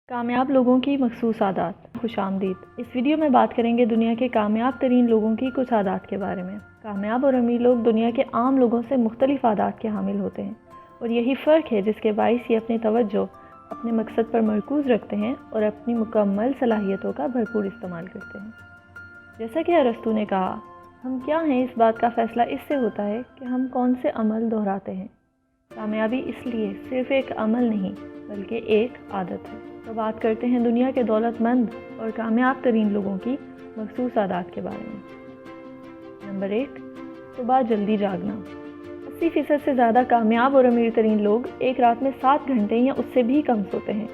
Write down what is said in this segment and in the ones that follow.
کامیاب لوگوں کی مخصوص عادات۔ خوش آمدید۔ اس ویڈیو میں بات کریں گے دنیا کے کامیاب ترین لوگوں کی کچھ عادات کے بارے میں۔ کامیاب اور امیر لوگ دنیا کے عام لوگوں سے مختلف عادات کے حامل ہوتے ہیں، اور یہی فرق ہے جس کے باعث یہ اپنی توجہ اپنے مقصد پر مرکوز رکھتے ہیں اور اپنی مکمل صلاحیتوں کا بھرپور استعمال کرتے ہیں۔ جیسا کہ ارسطو نے کہا، ہم کیا ہیں اس بات کا فیصلہ اس سے ہوتا ہے کہ ہم کون سے عمل دہراتے ہیں۔ کامیابی اس لیے صرف ایک عمل نہیں بلکہ ایک عادت ہے۔ تو بات کرتے ہیں دنیا کے دولت مند اور کامیاب ترین لوگوں کی مخصوص عادات کے بارے میں۔ نمبر 1، صبح جلدی جاگنا۔ 80% سے زیادہ کامیاب اور امیر ترین لوگ ایک رات میں 7 گھنٹے یا اس سے بھی کم سوتے ہیں۔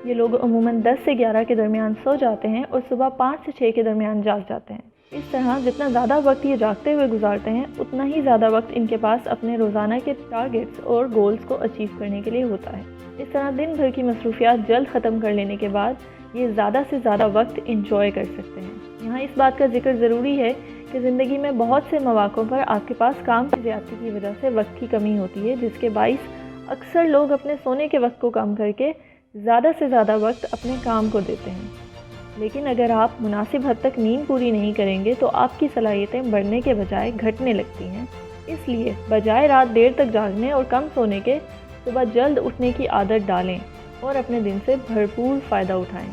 یہ لوگ عموماً 10 سے 11 کے درمیان سو جاتے ہیں اور صبح 5 سے 6 کے درمیان جاگ جاتے ہیں۔ اس طرح جتنا زیادہ وقت یہ جاگتے ہوئے گزارتے ہیں، اتنا ہی زیادہ وقت ان کے پاس اپنے روزانہ کے ٹارگٹس اور گولز کو اچیو کرنے کے لیے ہوتا ہے۔ اس طرح دن بھر کی مصروفیات جلد ختم کر لینے کے بعد یہ زیادہ سے زیادہ وقت انجوائے کر سکتے ہیں۔ یہاں اس بات کا ذکر ضروری ہے کہ زندگی میں بہت سے مواقع پر آپ کے پاس کام کی زیادتی کی وجہ سے وقت کی کمی ہوتی ہے، جس کے باعث اکثر لوگ اپنے سونے کے وقت کو کم کر کے زیادہ سے زیادہ وقت اپنے کام کو دیتے ہیں۔ لیکن اگر آپ مناسب حد تک نیند پوری نہیں کریں گے تو آپ کی صلاحیتیں بڑھنے کے بجائے گھٹنے لگتی ہیں۔ اس لیے بجائے رات دیر تک جاگنے اور کم سونے کے، صبح جلد اٹھنے کی عادت ڈالیں اور اپنے دن سے بھرپور فائدہ اٹھائیں۔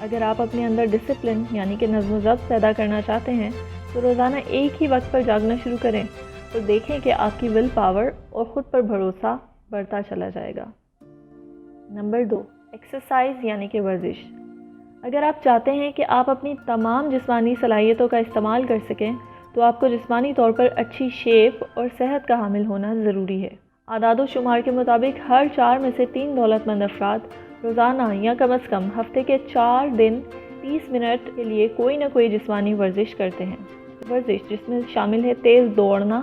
اگر آپ اپنے اندر ڈسپلن یعنی کہ نظم و ضبط پیدا کرنا چاہتے ہیں تو روزانہ ایک ہی وقت پر جاگنا شروع کریں اور دیکھیں کہ آپ کی ول پاور اور خود پر بھروسہ بڑھتا چلا جائے گا۔ نمبر 2، ایکسرسائز یعنی کہ ورزش۔ اگر آپ چاہتے ہیں کہ آپ اپنی تمام جسمانی صلاحیتوں کا استعمال کر سکیں تو آپ کو جسمانی طور پر اچھی شیپ اور صحت کا حامل ہونا ضروری ہے۔ اعداد و شمار کے مطابق ہر 4 میں سے 3 دولت مند افراد روزانہ یا کم از کم ہفتے کے 4 دن 30 منٹ کے لیے کوئی نہ کوئی جسمانی ورزش کرتے ہیں۔ ورزش جس میں شامل ہے تیز دوڑنا،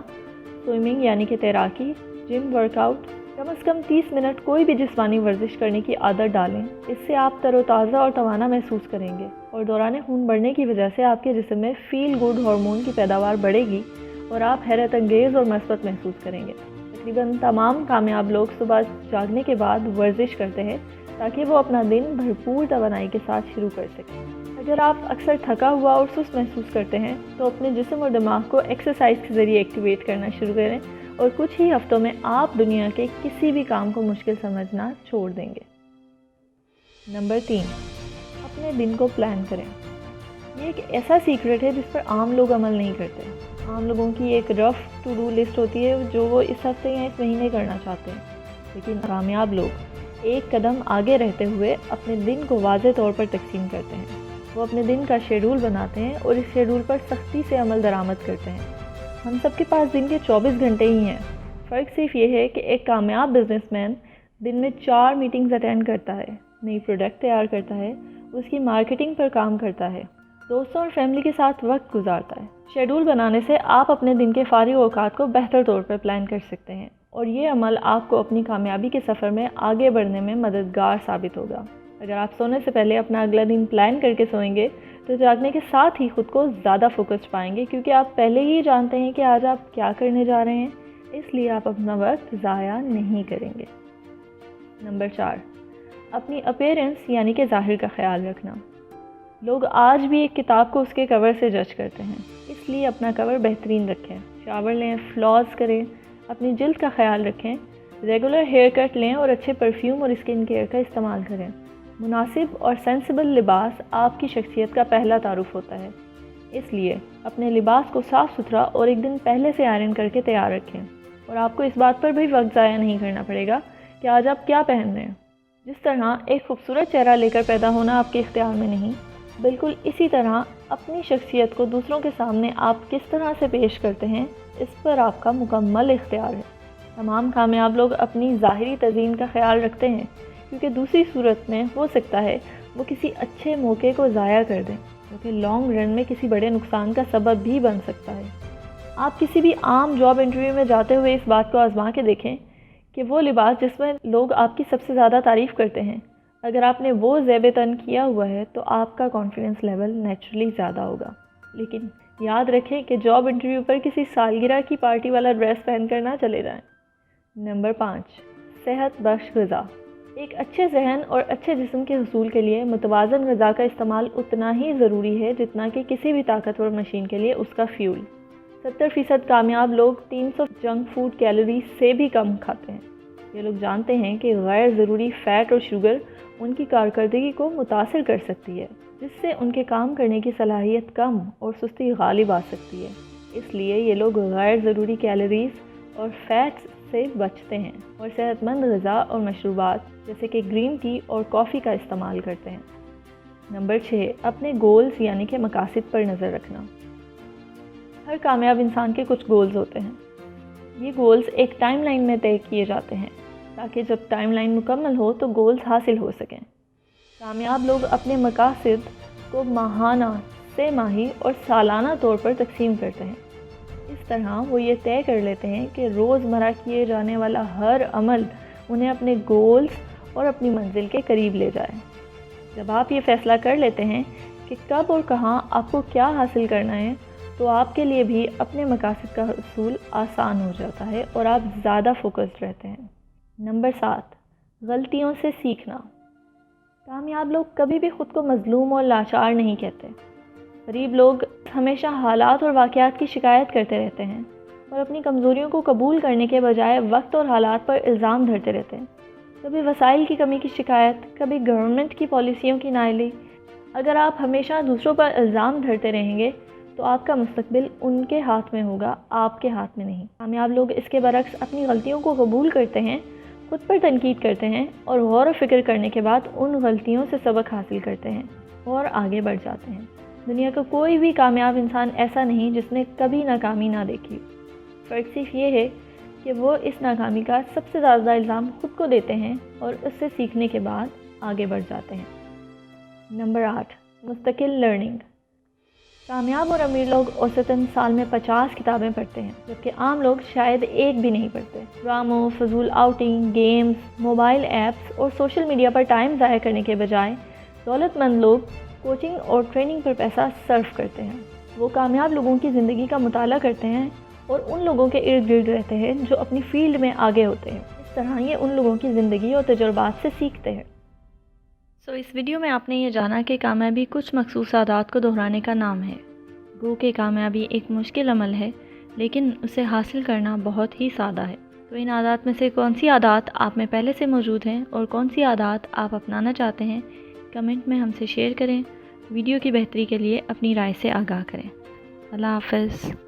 سوئمنگ یعنی کہ تیراکی، جم ورک آؤٹ۔ کم از کم 30 منٹ کوئی بھی جسمانی ورزش کرنے کی عادت ڈالیں۔ اس سے آپ تر و تازہ اور توانا محسوس کریں گے، اور دوران خون بڑھنے کی وجہ سے آپ کے جسم میں فیل گڈ ہارمون کی پیداوار بڑھے گی اور آپ حیرت انگیز اور مثبت محسوس کریں گے۔ تقریباً تمام کامیاب لوگ صبح جاگنے کے بعد ورزش کرتے ہیں تاکہ وہ اپنا دن بھرپور توانائی کے ساتھ شروع کر سکیں۔ اگر آپ اکثر تھکا ہوا اور سست محسوس کرتے ہیں تو اپنے جسم اور دماغ کو ایکسرسائز کے ذریعے ایکٹیویٹ کرنا شروع کریں، اور کچھ ہی ہفتوں میں آپ دنیا کے کسی بھی کام کو مشکل سمجھنا چھوڑ دیں گے۔ نمبر 3، اپنے دن کو پلان کریں۔ یہ ایک ایسا سیکرٹ ہے جس پر عام لوگ عمل نہیں کرتے۔ عام لوگوں کی ایک رف ٹو ڈو لسٹ ہوتی ہے جو وہ اس ہفتے یا اس مہینے کرنا چاہتے ہیں، لیکن کامیاب لوگ ایک قدم آگے رہتے ہوئے اپنے دن کو واضح طور پر تقسیم کرتے ہیں۔ وہ اپنے دن کا شیڈول بناتے ہیں اور اس شیڈول پر سختی سے عمل درآمد کرتے ہیں۔ ہم سب کے پاس دن کے 24 گھنٹے ہی ہیں۔ فرق صرف یہ ہے کہ ایک کامیاب بزنس مین دن میں 4 میٹنگز اٹینڈ کرتا ہے، نئی پروڈکٹ تیار کرتا ہے، اس کی مارکیٹنگ پر کام کرتا ہے، دوستوں اور فیملی کے ساتھ وقت گزارتا ہے۔ شیڈول بنانے سے آپ اپنے دن کے فارغ اوقات کو بہتر طور پر پلان کر سکتے ہیں، اور یہ عمل آپ کو اپنی کامیابی کے سفر میں آگے بڑھنے میں مددگار ثابت ہوگا۔ اگر آپ سونے سے پہلے اپنا اگلا دن پلان کر کے سوئیں گے تو جاگنے کے ساتھ ہی خود کو زیادہ فوکسڈ پائیں گے، کیونکہ آپ پہلے ہی جانتے ہیں کہ آج آپ کیا کرنے جا رہے ہیں، اس لیے آپ اپنا وقت ضائع نہیں کریں گے۔ نمبر 4، اپنی اپیرنس یعنی کہ ظاہر کا خیال رکھنا۔ لوگ آج بھی ایک کتاب کو اس کے کور سے جج کرتے ہیں، اس لیے اپنا کور بہترین رکھیں، شاور لیں، فلاس کریں، اپنی جلد کا خیال رکھیں، ریگولر ہیئر کٹ لیں اور اچھے پرفیوم اور اسکن کیئر کا استعمال کریں۔ مناسب اور سینسیبل لباس آپ کی شخصیت کا پہلا تعارف ہوتا ہے، اس لیے اپنے لباس کو صاف ستھرا اور ایک دن پہلے سے آئرن کر کے تیار رکھیں، اور آپ کو اس بات پر بھی وقت ضائع نہیں کرنا پڑے گا کہ آج آپ کیا پہن رہے ہیں۔ جس طرح ایک خوبصورت چہرہ لے کر پیدا ہونا آپ کے اختیار میں نہیں، بالکل اسی طرح اپنی شخصیت کو دوسروں کے سامنے آپ کس طرح سے پیش کرتے ہیں، اس پر آپ کا مکمل اختیار ہے۔ تمام کامیاب لوگ اپنی ظاہری تزئین کا خیال رکھتے ہیں، کیونکہ دوسری صورت میں ہو سکتا ہے وہ کسی اچھے موقع کو ضائع کر دیں، جو کہ لانگ رن میں کسی بڑے نقصان کا سبب بھی بن سکتا ہے۔ آپ کسی بھی عام جاب انٹرویو میں جاتے ہوئے اس بات کو آزما کے دیکھیں کہ وہ لباس جس میں لوگ آپ کی سب سے زیادہ تعریف کرتے ہیں، اگر آپ نے وہ زیب تن کیا ہوا ہے تو آپ کا کانفیڈنس لیول نیچرلی زیادہ ہوگا۔ لیکن یاد رکھیں کہ جاب انٹرویو پر کسی سالگرہ کی پارٹی والا ڈریس پہن کر نہ چلے جائیں۔ نمبر 5، صحت بخش غذا۔ ایک اچھے ذہن اور اچھے جسم کے حصول کے لیے متوازن غذا کا استعمال اتنا ہی ضروری ہے جتنا کہ کسی بھی طاقتور مشین کے لیے اس کا فیول۔ 70% کامیاب لوگ 300 جنک فوڈ کیلوریز سے بھی کم کھاتے ہیں۔ یہ لوگ جانتے ہیں کہ غیر ضروری فیٹ اور شوگر ان کی کارکردگی کو متاثر کر سکتی ہے، جس سے ان کے کام کرنے کی صلاحیت کم اور سستی غالب آ سکتی ہے۔ اس لیے یہ لوگ غیر ضروری کیلوریز اور فیٹس سے بچتے ہیں اور صحت مند غذا اور مشروبات جیسے کہ گرین ٹی اور کافی کا استعمال کرتے ہیں۔ نمبر 6، اپنے گولز یعنی کہ مقاصد پر نظر رکھنا۔ ہر کامیاب انسان کے کچھ گولز ہوتے ہیں۔ یہ گولز ایک ٹائم لائن میں طے کیے جاتے ہیں تاکہ جب ٹائم لائن مکمل ہو تو گولز حاصل ہو سکیں۔ کامیاب لوگ اپنے مقاصد کو ماہانہ، سہ ماہی اور سالانہ طور پر تقسیم کرتے ہیں۔ اس طرح وہ یہ طے کر لیتے ہیں کہ روزمرہ کیے جانے والا ہر عمل انہیں اپنے گولز اور اپنی منزل کے قریب لے جائے۔ جب آپ یہ فیصلہ کر لیتے ہیں کہ کب اور کہاں آپ کو کیا حاصل کرنا ہے، تو آپ کے لیے بھی اپنے مقاصد کا حصول آسان ہو جاتا ہے اور آپ زیادہ فوکسڈ رہتے ہیں۔ نمبر 7، غلطیوں سے سیکھنا۔ کامیاب لوگ کبھی بھی خود کو مظلوم اور لاچار نہیں کہتے۔ غریب لوگ ہمیشہ حالات اور واقعات کی شکایت کرتے رہتے ہیں اور اپنی کمزوریوں کو قبول کرنے کے بجائے وقت اور حالات پر الزام دھرتے رہتے ہیں۔ کبھی وسائل کی کمی کی شکایت، کبھی گورنمنٹ کی پالیسیوں کی نااہلی۔ اگر آپ ہمیشہ دوسروں پر الزام دھرتے رہیں گے تو آپ کا مستقبل ان کے ہاتھ میں ہوگا، آپ کے ہاتھ میں نہیں۔ کامیاب لوگ اس کے برعکس اپنی غلطیوں کو قبول کرتے ہیں، خود پر تنقید کرتے ہیں اور غور و فکر کرنے کے بعد ان غلطیوں سے سبق حاصل کرتے ہیں اور آگے بڑھ جاتے ہیں۔ دنیا کا کوئی بھی کامیاب انسان ایسا نہیں جس نے کبھی ناکامی نہ دیکھی۔ فرق صرف یہ ہے کہ وہ اس ناکامی کا سب سے زیادہ الزام خود کو دیتے ہیں اور اس سے سیکھنے کے بعد آگے بڑھ جاتے ہیں۔ نمبر 8، مستقل لرننگ۔ کامیاب اور امیر لوگ اوسطاً سال میں 50 کتابیں پڑھتے ہیں، جبکہ عام لوگ شاید ایک بھی نہیں پڑھتے۔ ڈراموں، فضول آؤٹنگ، گیمز، موبائل ایپس اور سوشل میڈیا پر ٹائم ضائع کرنے کے بجائے دولت مند لوگ کوچنگ اور ٹریننگ پر پیسہ صرف کرتے ہیں۔ وہ کامیاب لوگوں کی زندگی کا مطالعہ کرتے ہیں اور ان لوگوں کے ارد گرد رہتے ہیں جو اپنی فیلڈ میں آگے ہوتے ہیں۔ اس طرح یہ ان لوگوں کی زندگی اور تجربات سے سیکھتے ہیں۔ اس ویڈیو میں آپ نے یہ جانا کہ کامیابی کچھ مخصوص عادات کو دہرانے کا نام ہے۔ گو کہ کامیابی ایک مشکل عمل ہے، لیکن اسے حاصل کرنا بہت ہی سادہ ہے۔ تو ان عادات میں سے کون سی عادات آپ میں پہلے سے موجود ہیں اور کون سی عادات آپ اپنانا چاہتے ہیں، کمنٹ میں ہم سے شیئر کریں۔ ویڈیو کی بہتری کے لیے اپنی رائے سے آگاہ کریں۔ اللہ حافظ۔